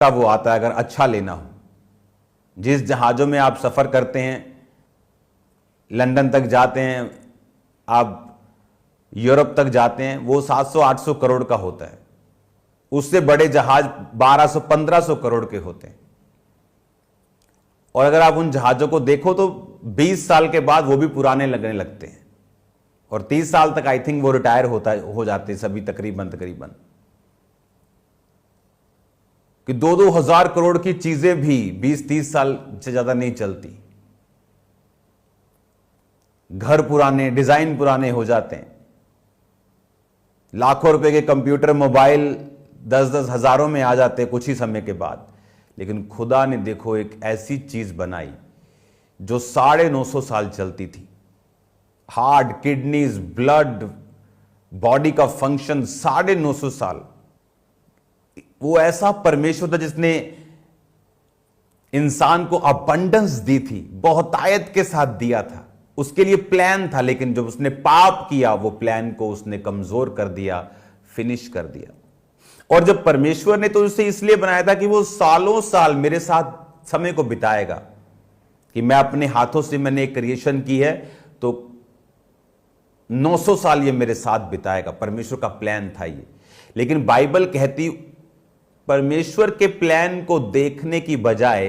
का वो आता है अगर अच्छा लेना हो। जिस जहाज़ों में आप सफ़र करते हैं, लंदन तक जाते हैं, आप यूरोप तक जाते हैं, वो 700-800 करोड़ का होता है। उससे बड़े जहाज 1200-1500 करोड़ के होते हैं। और अगर आप उन जहाज़ों को देखो तो 20 साल के बाद वो भी पुराने लगने लगते हैं, और 30 साल तक आई थिंक वो रिटायर हो जाते हैं सभी तकरीबन कि 2-2 हजार करोड़ की चीजें भी 20-30 साल से ज्यादा नहीं चलती। घर पुराने, डिजाइन पुराने हो जाते हैं। लाखों रुपए के कंप्यूटर, मोबाइल 10-10 हजारों में आ जाते हैं कुछ ही समय के बाद। लेकिन खुदा ने देखो एक ऐसी चीज बनाई जो 950 साल चलती थी। हार्ट, किडनीज, ब्लड, बॉडी का फंक्शन 950 साल। वो ऐसा परमेश्वर था जिसने इंसान को अबंडेंस दी थी, बहुतायत के साथ दिया था। उसके लिए प्लान था, लेकिन जब उसने पाप किया वो प्लान को उसने कमजोर कर दिया, फिनिश कर दिया। और जब परमेश्वर ने तो उसे इसलिए बनाया था कि वो सालों साल मेरे साथ समय को बिताएगा, कि मैं अपने हाथों से मैंने एक क्रिएशन की है तो 900 साल ये मेरे साथ बिताएगा। परमेश्वर का प्लान था ये। लेकिन बाइबल कहती परमेश्वर के प्लान को देखने की बजाय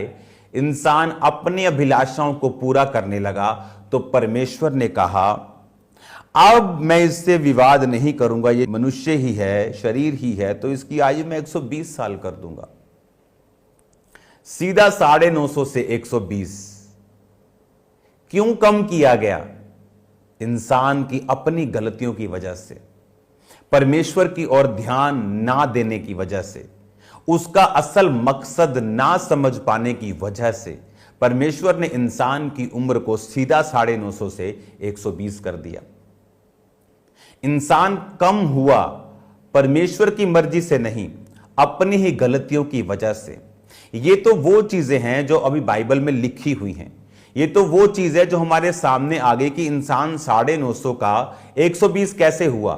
इंसान अपनी अभिलाषाओं को पूरा करने लगा। तो परमेश्वर ने कहा अब मैं इससे विवाद नहीं करूंगा, ये मनुष्य ही है, शरीर ही है, तो इसकी आयु मैं 120 साल कर दूंगा। सीधा 950 से 120 क्यों कम किया गया? इंसान की अपनी गलतियों की वजह से, परमेश्वर की ओर ध्यान ना देने की वजह से, उसका असल मकसद ना समझ पाने की वजह से परमेश्वर ने इंसान की उम्र को सीधा 950 से 120 कर दिया। इंसान कम हुआ परमेश्वर की मर्जी से नहीं, अपनी ही गलतियों की वजह से। ये तो वो चीजें हैं जो अभी बाइबल में लिखी हुई हैं। ये तो वो चीज है जो हमारे सामने आ गई कि इंसान 950 का 120 कैसे हुआ।